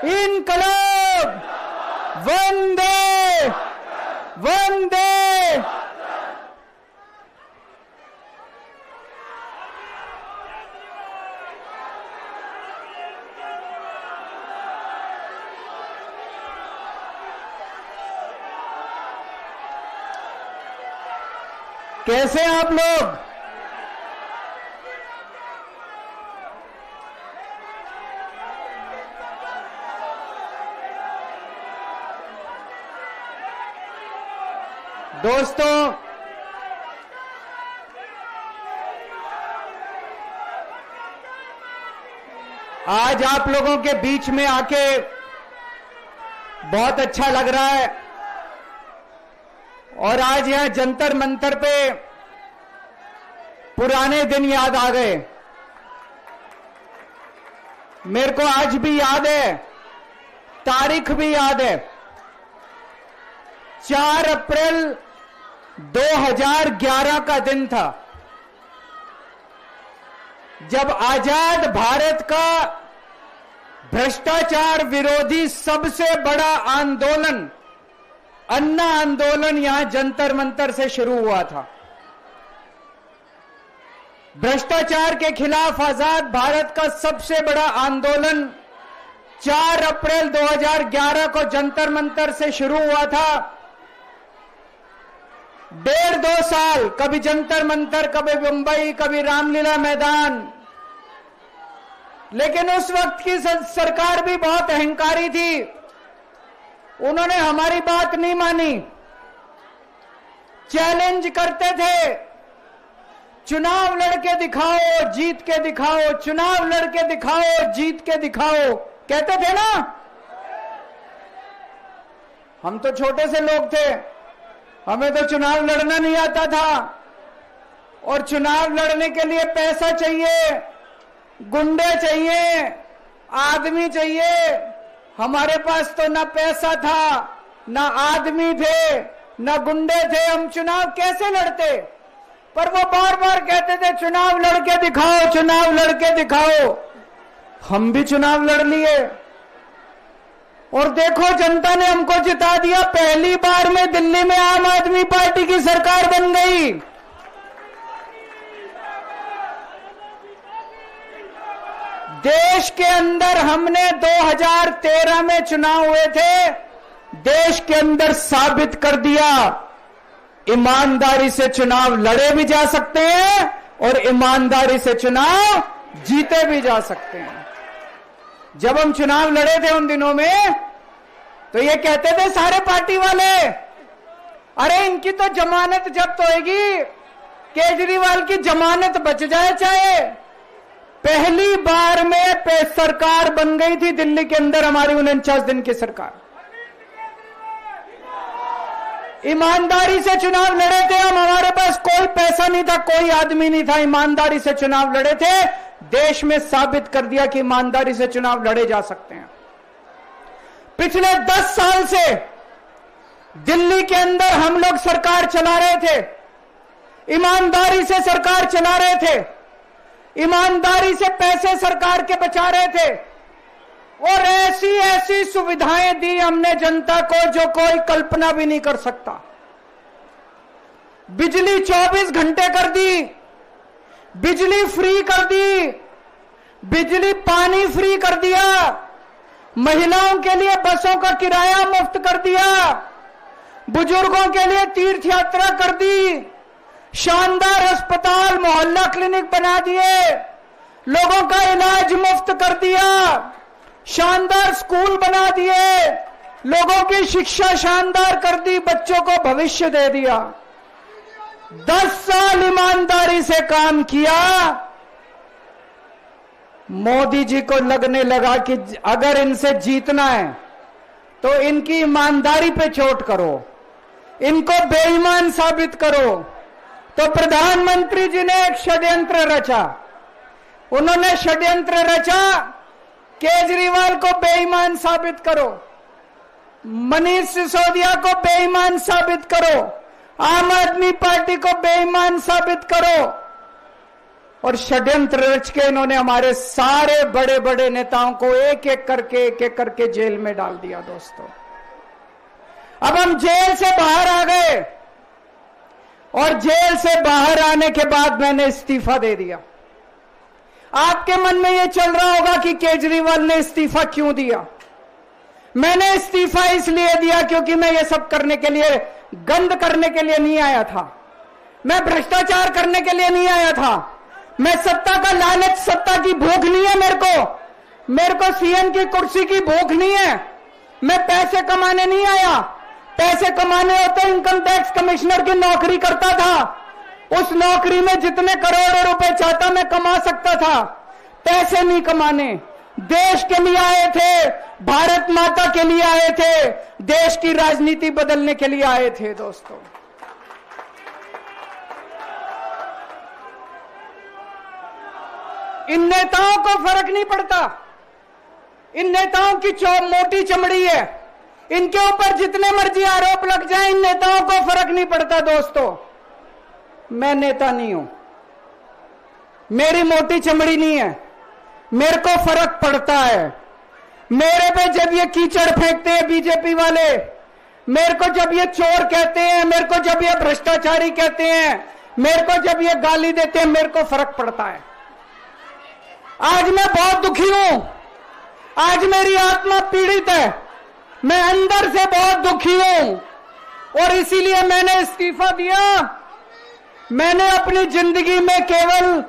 इनकलाब, वंदे वंदे। कैसे आप लोग? दोस्तों, आज आप लोगों के बीच में आके बहुत अच्छा लग रहा है। और आज यहां जंतर मंतर पे पुराने दिन याद आ गए। मेरे को आज भी याद है, तारीख भी याद है। 4 अप्रैल 2011 का दिन था, जब आजाद भारत का भ्रष्टाचार विरोधी सबसे बड़ा आंदोलन, अन्ना आंदोलन, यहां जंतर मंतर से शुरू हुआ था। भ्रष्टाचार के खिलाफ आजाद भारत का सबसे बड़ा आंदोलन 4 अप्रैल 2011 को जंतर मंतर से शुरू हुआ था। 1.5-2 साल, कभी जंतर मंतर, कभी मुंबई, कभी रामलीला मैदान। लेकिन उस वक्त की सरकार भी बहुत अहंकारी थी। उन्होंने हमारी बात नहीं मानी, चैलेंज करते थे, चुनाव लड़के दिखाओ, जीत के दिखाओ, चुनाव लड़के दिखाओ, जीत के दिखाओ, कहते थे ना। हम तो छोटे से लोग थे, हमें तो चुनाव लड़ना नहीं आता था। और चुनाव लड़ने के लिए पैसा चाहिए, गुंडे चाहिए, आदमी चाहिए। हमारे पास तो ना पैसा था, ना आदमी थे, ना गुंडे थे। हम चुनाव कैसे लड़ते? पर वो बार बार कहते थे चुनाव लड़के दिखाओ, चुनाव लड़के दिखाओ। हम भी चुनाव लड़ लिए और देखो जनता ने हमको जिता दिया। पहली बार में दिल्ली में आम आदमी पार्टी की सरकार बन गई। देश के अंदर हमने 2013 में चुनाव हुए थे, देश के अंदर साबित कर दिया ईमानदारी से चुनाव लड़े भी जा सकते हैं और ईमानदारी से चुनाव जीते भी जा सकते हैं। जब हम चुनाव लड़े थे उन दिनों में, तो ये कहते थे सारे पार्टी वाले, अरे इनकी तो जमानत जब्त होएगी, केजरीवाल की जमानत बच जाए चाहे। पहली बार में सरकार बन गई थी दिल्ली के अंदर हमारी 49 दिन की सरकार। ईमानदारी से चुनाव लड़े थे हम, हमारे पास कोई पैसा नहीं था, कोई आदमी नहीं था, ईमानदारी से चुनाव लड़े थे। देश में साबित कर दिया कि ईमानदारी से चुनाव लड़े जा सकते हैं। पिछले 10 साल से दिल्ली के अंदर हम लोग सरकार चला रहे थे, ईमानदारी से सरकार चला रहे थे, ईमानदारी से पैसे सरकार के बचा रहे थे और ऐसी ऐसी सुविधाएं दी हमने जनता को जो कोई कल्पना भी नहीं कर सकता। बिजली 24 घंटे कर दी, बिजली फ्री कर दी, बिजली पानी फ्री कर दिया, महिलाओं के लिए बसों का किराया मुफ्त कर दिया, बुजुर्गों के लिए तीर्थ यात्रा कर दी, शानदार अस्पताल मोहल्ला क्लिनिक बना दिए, लोगों का इलाज मुफ्त कर दिया, शानदार स्कूल बना दिए, लोगों की शिक्षा शानदार कर दी, बच्चों को भविष्य दे दिया। 10 साल ईमानदारी से काम किया। मोदी जी को लगने लगा कि अगर इनसे जीतना है तो इनकी ईमानदारी पे चोट करो, इनको बेईमान साबित करो। तो प्रधानमंत्री जी ने एक षड्यंत्र रचा। उन्होंने षड्यंत्र रचा, केजरीवाल को बेईमान साबित करो, मनीष सिसोदिया को बेईमान साबित करो, आम आदमी पार्टी को बेईमान साबित करो। और षड्यंत्र रच के इन्होंने हमारे सारे बड़े बड़े नेताओं को एक एक करके जेल में डाल दिया। दोस्तों, अब हम जेल से बाहर आ गए और जेल से बाहर आने के बाद मैंने इस्तीफा दे दिया। आपके मन में यह चल रहा होगा कि केजरीवाल ने इस्तीफा क्यों दिया। मैंने इस्तीफा इसलिए दिया क्योंकि मैं ये सब करने के लिए, गंद करने के लिए नहीं आया था। मैं भ्रष्टाचार करने के लिए नहीं आया था। मैं सत्ता का लालच, सत्ता की भूख नहीं है मेरे को सीएम की कुर्सी की भूख नहीं है। मैं पैसे कमाने नहीं आया। पैसे कमाने होते इनकम टैक्स कमिश्नर की नौकरी करता था। उस नौकरी में जितने करोड़ों रुपए चाहता मैं कमा सकता था। पैसे नहीं कमाने, देश के लिए आए थे, भारत माता के लिए आए थे, देश की राजनीति बदलने के लिए आए थे। दोस्तों, इन नेताओं को फर्क नहीं पड़ता। इन नेताओं की मोटी चमड़ी है। इनके ऊपर जितने मर्जी आरोप लग जाए, इन नेताओं को फर्क नहीं पड़ता। दोस्तों, मैं नेता नहीं हूं, मेरी मोटी चमड़ी नहीं है, मेरे को फर्क पड़ता है। मेरे पे जब ये कीचड़ फेंकते हैं बीजेपी वाले, मेरे को जब ये चोर कहते हैं, मेरे को जब ये भ्रष्टाचारी कहते हैं, मेरे को जब ये गाली देते हैं, मेरे को फर्क पड़ता है। आज मैं बहुत दुखी हूं। आज मेरी आत्मा पीड़ित है। मैं अंदर से बहुत दुखी हूं और इसीलिए मैंने इस्तीफा दिया। मैंने अपनी जिंदगी में केवल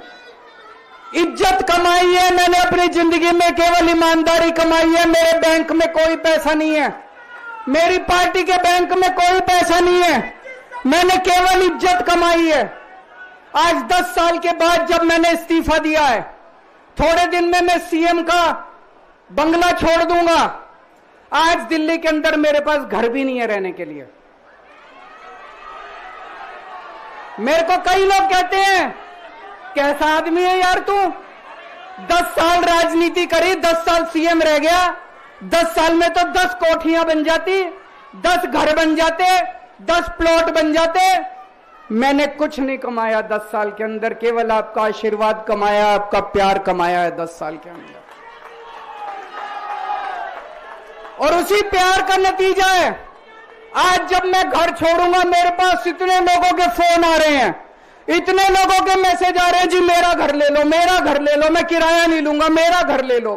इज्जत कमाई है। मैंने अपनी जिंदगी में केवल ईमानदारी कमाई है। मेरे बैंक में कोई पैसा नहीं है। मेरी पार्टी के बैंक में कोई पैसा नहीं है। मैंने केवल इज्जत कमाई है। आज 10 साल के बाद जब मैंने इस्तीफा दिया है, थोड़े दिन में मैं सीएम का बंगला छोड़ दूंगा। आज दिल्ली के अंदर मेरे पास घर भी नहीं है रहने के लिए। मेरे को कई लोग कहते हैं, कैसा आदमी है यार तू, 10 साल राजनीति करी, 10 साल सीएम रह गया, 10 साल में तो 10 कोठियां बन जाती, 10 घर बन जाते, 10 प्लॉट बन जाते। मैंने कुछ नहीं कमाया 10 साल के अंदर, केवल आपका आशीर्वाद कमाया, आपका प्यार कमाया है 10 साल के अंदर। और उसी प्यार का नतीजा है आज जब मैं घर छोड़ूंगा, मेरे पास इतने लोगों के फोन आ रहे हैं, इतने लोगों के मैसेज आ रहे हैं, जी मेरा घर ले लो, मेरा घर ले लो, मैं किराया नहीं लूंगा, मेरा घर ले लो।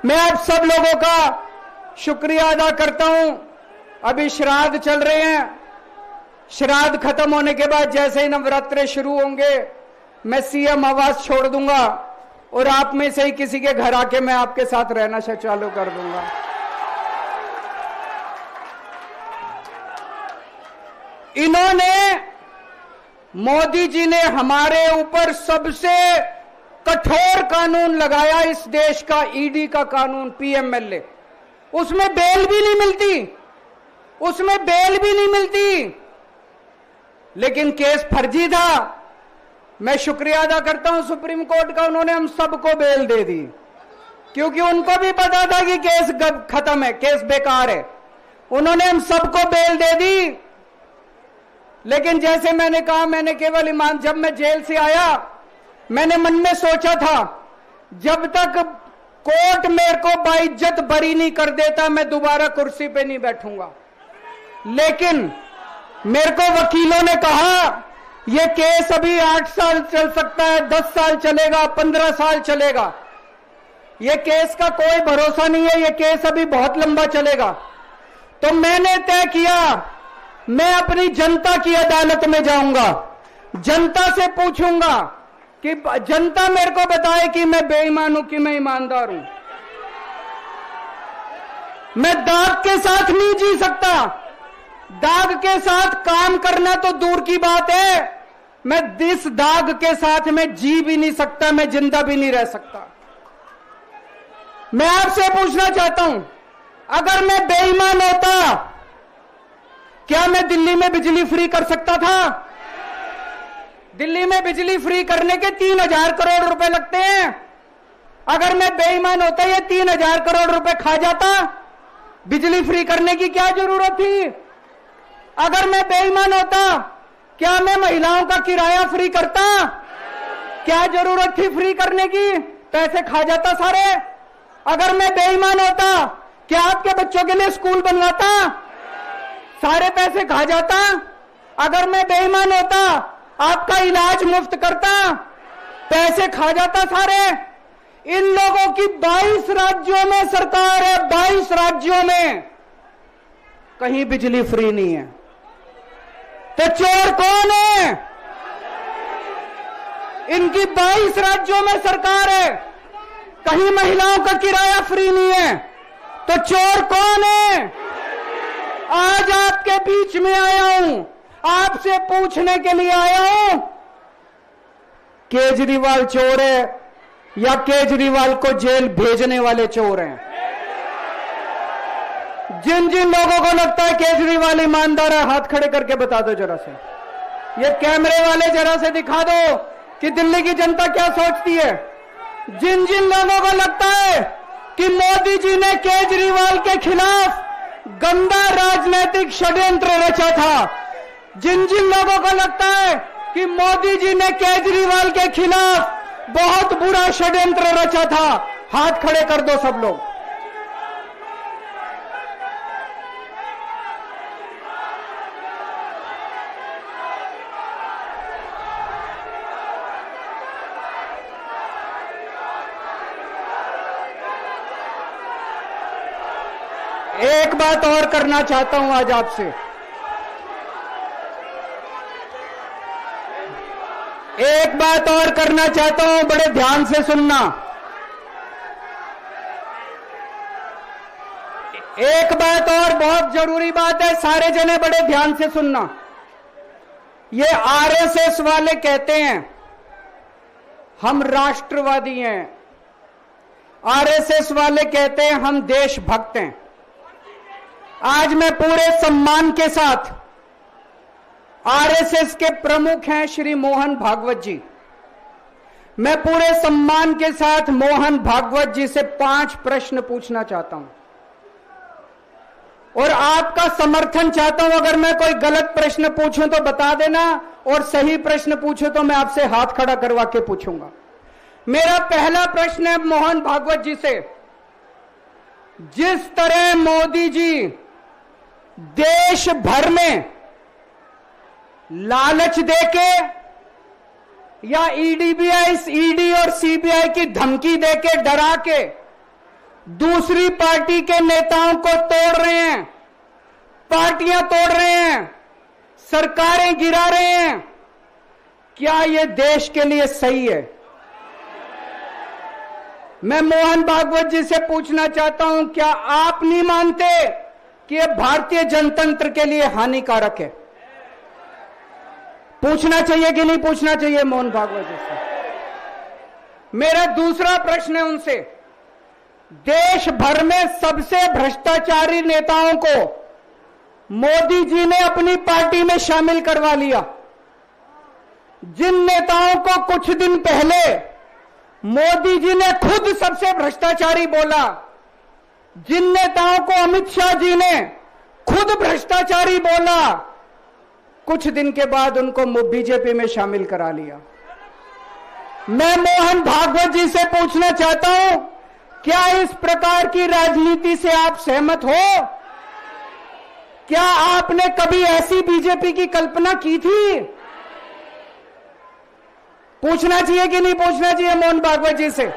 मैं आप सब लोगों का शुक्रिया अदा करता हूं। अभी श्राद्ध चल रहे हैं। श्राद्ध खत्म होने के बाद जैसे ही नवरात्रे शुरू होंगे, मैं सीएम आवास छोड़ दूंगा और आप में से ही किसी के घर आके मैं आपके साथ रहना चालू कर दूंगा। इन्होंने, मोदी जी ने हमारे ऊपर सबसे कठोर कानून लगाया, इस देश का ईडी का कानून, पीएमएलए। उसमें बेल भी नहीं मिलती, उसमें बेल भी नहीं मिलती, लेकिन केस फर्जी था। मैं शुक्रिया अदा करता हूं सुप्रीम कोर्ट का, उन्होंने हम सबको बेल दे दी, क्योंकि उनको भी पता था कि केस खत्म है, केस बेकार है। उन्होंने हम सबको बेल दे दी। लेकिन जैसे मैंने कहा, मैंने केवल ईमान, जब मैं जेल से आया, मैंने मन में सोचा था, जब तक कोर्ट मेरे को बाइज्जत बरी नहीं कर देता, मैं दोबारा कुर्सी पे नहीं बैठूंगा। लेकिन मेरे को वकीलों ने कहा, यह केस अभी 8 साल चल सकता है, 10 साल चलेगा, 15 साल चलेगा, यह केस का कोई भरोसा नहीं है, यह केस अभी बहुत लंबा चलेगा। तो मैंने तय किया, मैं अपनी जनता की अदालत में जाऊंगा, जनता से पूछूंगा कि जनता मेरे को बताए कि मैं बेईमान हूं कि मैं ईमानदार हूं। मैं दाग के साथ नहीं जी सकता। दाग के साथ काम करना तो दूर की बात है, मैं इस दाग के साथ में जी भी नहीं सकता, मैं जिंदा भी नहीं रह सकता। मैं आपसे पूछना चाहता हूं, अगर मैं बेईमान होता, क्या मैं दिल्ली में बिजली फ्री कर सकता था? दिल्ली में बिजली फ्री करने के 3000 करोड़ रुपए लगते हैं। अगर मैं बेईमान होता, ये 3000 करोड़ रुपए खा जाता, बिजली फ्री करने की क्या जरूरत थी? अगर मैं बेईमान होता, क्या मैं महिलाओं का किराया फ्री करता? क्या जरूरत थी फ्री करने की? पैसे खा जाता सारे। अगर मैं बेईमान होता, क्या आपके बच्चों के लिए स्कूल बनवाता? सारे पैसे खा जाता। अगर मैं बेईमान होता, आपका इलाज मुफ्त करता? पैसे खा जाता सारे। इन लोगों की 22 राज्यों में सरकार है, 22 राज्यों में कहीं बिजली फ्री नहीं है। तो चोर कौन है? इनकी 22 राज्यों में सरकार है, कहीं महिलाओं का किराया फ्री नहीं है। तो चोर कौन है? आज आपके बीच में आया हूं, आपसे पूछने के लिए आया हूं, केजरीवाल चोर है या केजरीवाल को जेल भेजने वाले चोर हैं? जिन जिन लोगों को लगता है केजरीवाल ईमानदार है, हाथ खड़े करके बता दो जरा से। ये कैमरे वाले जरा से दिखा दो कि दिल्ली की जनता क्या सोचती है। जिन जिन लोगों को लगता है कि मोदी जी ने केजरीवाल के खिलाफ गंदा राजनीतिक षड्यंत्र रचा था, जिन जिन लोगों को लगता है कि मोदी जी ने केजरीवाल के खिलाफ बहुत बुरा षड्यंत्र रचा था, हाथ खड़े कर दो सब लोग। एक बात और करना चाहता हूं आज आपसे। एक बात और करना चाहता हूं, बड़े ध्यान से सुनना। एक बात और बहुत जरूरी बात है, सारे जने बड़े ध्यान से सुनना। ये आरएसएस वाले कहते हैं हम राष्ट्रवादी हैं, आरएसएस वाले कहते हैं हम देशभक्त हैं। आज मैं पूरे सम्मान के साथ, आरएसएस के प्रमुख हैं श्री मोहन भागवत जी, मैं पूरे सम्मान के साथ मोहन भागवत जी से 5 प्रश्न पूछना चाहता हूं और आपका समर्थन चाहता हूं। अगर मैं कोई गलत प्रश्न पूछूं तो बता देना, और सही प्रश्न पूछूं तो मैं आपसे हाथ खड़ा करवा के पूछूंगा। मेरा पहला प्रश्न है मोहन भागवत जी से। जिस तरह मोदी जी देश भर में लालच देके या ईडी और सीबीआई की धमकी देके, डरा के दूसरी पार्टी के नेताओं को तोड़ रहे हैं, पार्टियां तोड़ रहे हैं, सरकारें गिरा रहे हैं, क्या यह देश के लिए सही है? मैं मोहन भागवत जी से पूछना चाहता हूं, क्या आप नहीं मानते कि यह भारतीय जनतंत्र के लिए हानिकारक है? पूछना चाहिए कि नहीं पूछना चाहिए मोहन भागवत जी से? मेरा दूसरा प्रश्न है उनसे, देश भर में सबसे भ्रष्टाचारी नेताओं को मोदी जी ने अपनी पार्टी में शामिल करवा लिया। जिन नेताओं को कुछ दिन पहले मोदी जी ने खुद सबसे भ्रष्टाचारी बोला, जिन नेताओं को अमित शाह जी ने खुद भ्रष्टाचारी बोला, कुछ दिन के बाद उनको बीजेपी में शामिल करा लिया। मैं मोहन भागवत जी से पूछना चाहता हूं, क्या इस प्रकार की राजनीति से आप सहमत हो? क्या आपने कभी ऐसी बीजेपी की कल्पना की थी? पूछना चाहिए कि नहीं पूछना चाहिए मोहन भागवत जी से?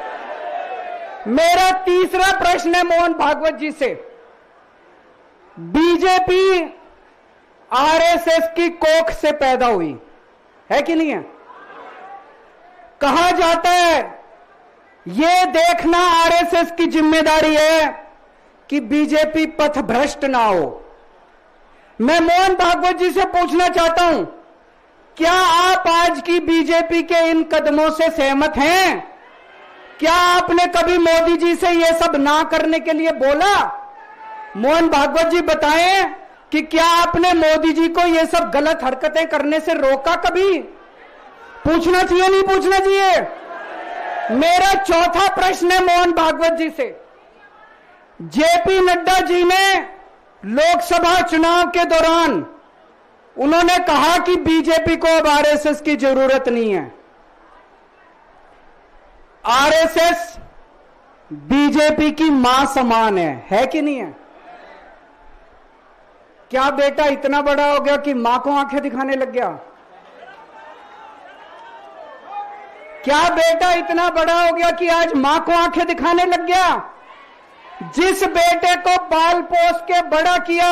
मेरा तीसरा प्रश्न है मोहन भागवत जी से। बीजेपी आरएसएस की कोख से पैदा हुई है कि नहीं है? कहा जाता है यह देखना आरएसएस की जिम्मेदारी है कि बीजेपी पथभ्रष्ट ना हो। मैं मोहन भागवत जी से पूछना चाहता हूं, क्या आप आज की बीजेपी के इन कदमों से सहमत हैं? क्या आपने कभी मोदी जी से यह सब ना करने के लिए बोला? मोहन भागवत जी बताएं कि क्या आपने मोदी जी को यह सब गलत हरकतें करने से रोका कभी? पूछना चाहिए नहीं पूछना चाहिए? मेरा चौथा प्रश्न है मोहन भागवत जी से। जेपी नड्डा जी ने लोकसभा चुनाव के दौरान उन्होंने कहा कि बीजेपी को अब आरएसएस की जरूरत नहीं है। आरएसएस बीजेपी की मां समान है कि नहीं है? क्या बेटा इतना बड़ा हो गया कि मां को आंखें दिखाने लग गया? क्या बेटा इतना बड़ा हो गया कि आज मां को आंखें दिखाने लग गया? जिस बेटे को पाल पोस के बड़ा किया,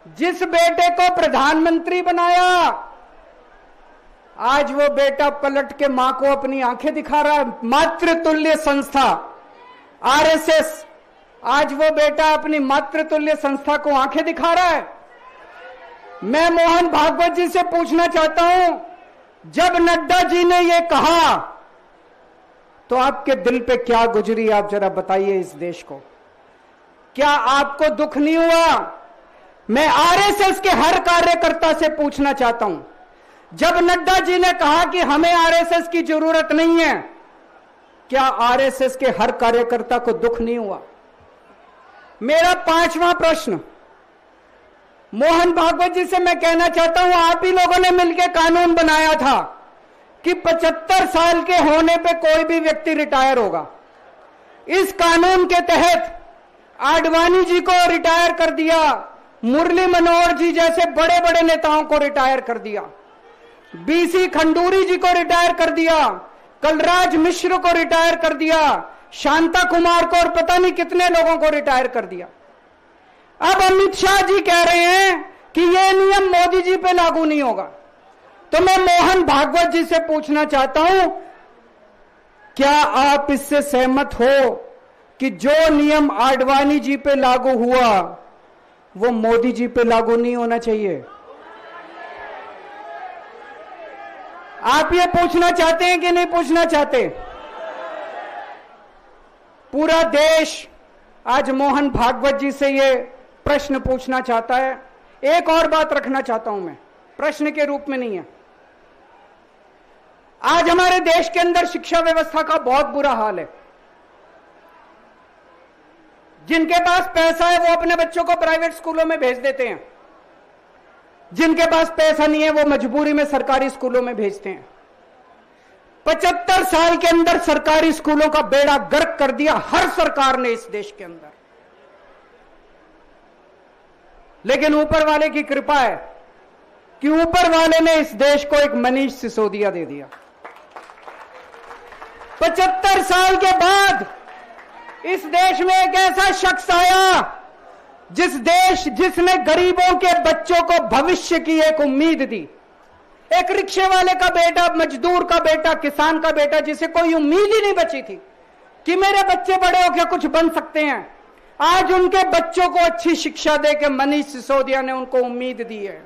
जिस बेटे को प्रधानमंत्री बनाया, आज वो बेटा पलट के मां को अपनी आंखें दिखा रहा है। मातृतुल्य संस्था आरएसएस आज वो बेटा अपनी मातृतुल्य संस्था को आंखें दिखा रहा है। मैं मोहन भागवत जी से पूछना चाहता हूं, जब नड्डा जी ने ये कहा तो आपके दिल पे क्या गुजरी, आप जरा बताइए इस देश को। क्या आपको दुख नहीं हुआ? मैं आरएसएस के हर कार्यकर्ता से पूछना चाहता हूं, जब नड्डा जी ने कहा कि हमें आरएसएस की जरूरत नहीं है, क्या आरएसएस के हर कार्यकर्ता को दुख नहीं हुआ? मेरा 5वां प्रश्न मोहन भागवत जी से मैं कहना चाहता हूं, आप ही लोगों ने मिलकर कानून बनाया था कि 75 साल के होने पे कोई भी व्यक्ति रिटायर होगा। इस कानून के तहत आडवाणी जी को रिटायर कर दिया, मुरली मनोहर जी जैसे बड़े बड़े नेताओं को रिटायर कर दिया, बीसी खंडूरी जी को रिटायर कर दिया, कलराज मिश्र को रिटायर कर दिया, शांता कुमार को और पता नहीं कितने लोगों को रिटायर कर दिया। अब अमित शाह जी कह रहे हैं कि यह नियम मोदी जी पे लागू नहीं होगा। तो मैं मोहन भागवत जी से पूछना चाहता हूं, क्या आप इससे सहमत हो कि जो नियम आडवाणी जी पे लागू हुआ वो मोदी जी पे लागू नहीं होना चाहिए? आप ये पूछना चाहते हैं कि नहीं पूछना चाहते? पूरा देश आज मोहन भागवत जी से ये प्रश्न पूछना चाहता है। एक और बात रखना चाहता हूं मैं, प्रश्न के रूप में नहीं है। आज हमारे देश के अंदर शिक्षा व्यवस्था का बहुत बुरा हाल है। जिनके पास पैसा है वो अपने बच्चों को प्राइवेट स्कूलों में भेज देते हैं, जिनके पास पैसा नहीं है वो मजबूरी में सरकारी स्कूलों में भेजते हैं। 75 साल के अंदर सरकारी स्कूलों का बेड़ा गर्क कर दिया हर सरकार ने इस देश के अंदर। लेकिन ऊपर वाले की कृपा है कि ऊपर वाले ने इस देश को एक मनीष सिसोदिया दे दिया। 75 साल के बाद इस देश में एक ऐसा शख्स आया जिसने गरीबों के बच्चों को भविष्य की एक उम्मीद दी। एक रिक्शे वाले का बेटा, मजदूर का बेटा, किसान का बेटा, जिसे कोई उम्मीद ही नहीं बची थी कि मेरे बच्चे बड़े होकर कुछ बन सकते हैं, आज उनके बच्चों को अच्छी शिक्षा देकर मनीष सिसोदिया ने उनको उम्मीद दी है।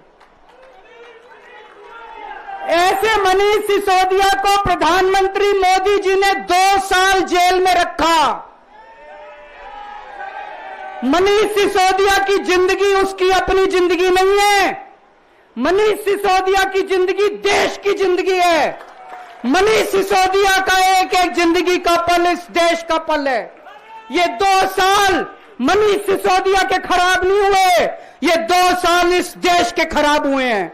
ऐसे मनीष सिसोदिया को प्रधानमंत्री मोदी जी ने 2 साल जेल में रखा। मनीष सिसोदिया की जिंदगी उसकी अपनी जिंदगी नहीं है। मनीष सिसोदिया की जिंदगी देश की जिंदगी है। मनीष सिसोदिया का एक एक जिंदगी का पल इस देश का पल है। ये 2 साल मनीष सिसोदिया के खराब नहीं हुए, ये 2 साल इस देश के खराब हुए हैं।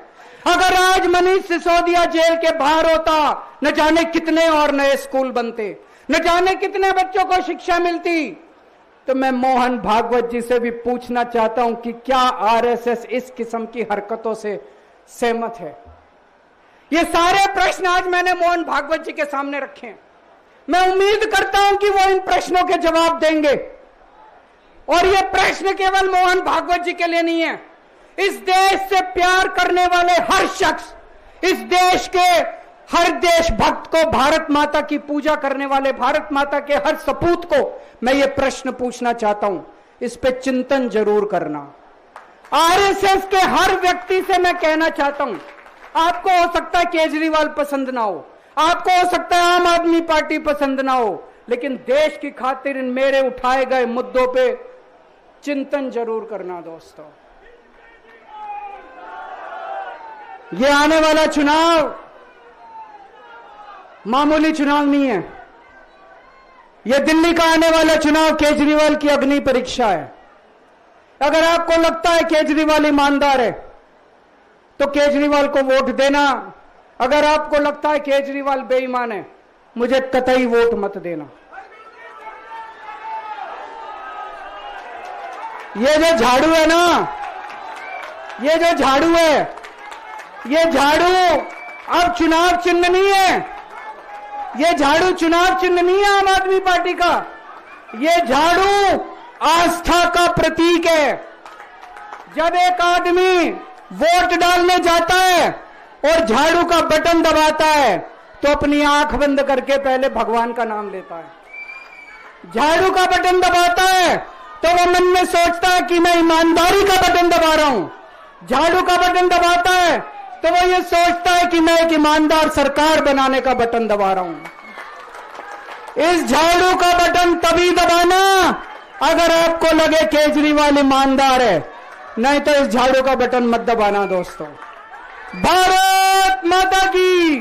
अगर आज मनीष सिसोदिया जेल के बाहर होता, न जाने कितने और नए स्कूल बनते, न जाने कितने बच्चों को शिक्षा मिलती। तो मैं मोहन भागवत जी से भी पूछना चाहता हूं कि क्या आरएसएस इस किस्म की हरकतों से सहमत है? ये सारे प्रश्न आज मैंने मोहन भागवत जी के सामने रखे हैं। मैं उम्मीद करता हूं कि वो इन प्रश्नों के जवाब देंगे। और ये प्रश्न केवल मोहन भागवत जी के लिए नहीं है। इस देश से प्यार करने वाले हर शख्स, इस देश के हर देशभक्त को, भारत माता की पूजा करने वाले भारत माता के हर सपूत को मैं ये प्रश्न पूछना चाहता हूं, इस पे चिंतन जरूर करना। आरएसएस के हर व्यक्ति से मैं कहना चाहता हूं, आपको हो सकता है केजरीवाल पसंद ना हो, आपको हो सकता है आम आदमी पार्टी पसंद ना हो, लेकिन देश की खातिर इन मेरे उठाए गए मुद्दों पे चिंतन जरूर करना दोस्तों। ये आने वाला चुनाव मामूली चुनाव नहीं है। यह दिल्ली का आने वाला चुनाव केजरीवाल की अग्नि परीक्षा है। अगर आपको लगता है केजरीवाल ईमानदार है तो केजरीवाल को वोट देना। अगर आपको लगता है केजरीवाल बेईमान है मुझे कतई वोट मत देना। ये जो झाड़ू है ना, ये जो झाड़ू है, ये झाड़ू अब चुनाव चिन्ह नहीं है। ये झाड़ू चुनाव चिन्ह नहीं है आम आदमी पार्टी का। ये झाड़ू आस्था का प्रतीक है। जब एक आदमी वोट डालने जाता है और झाड़ू का बटन दबाता है तो अपनी आंख बंद करके पहले भगवान का नाम लेता है। झाड़ू का बटन दबाता है तो वो मन में सोचता है कि मैं ईमानदारी का बटन दबा रहा हूं। झाड़ू का बटन दबाता है तो वो ये सोचता है कि मैं एक ईमानदार सरकार बनाने का बटन दबा रहा हूं। इस झाड़ू का बटन तभी दबाना अगर आपको लगे केजरीवाल ईमानदार है, नहीं तो इस झाड़ू का बटन मत दबाना दोस्तों। भारत माता की।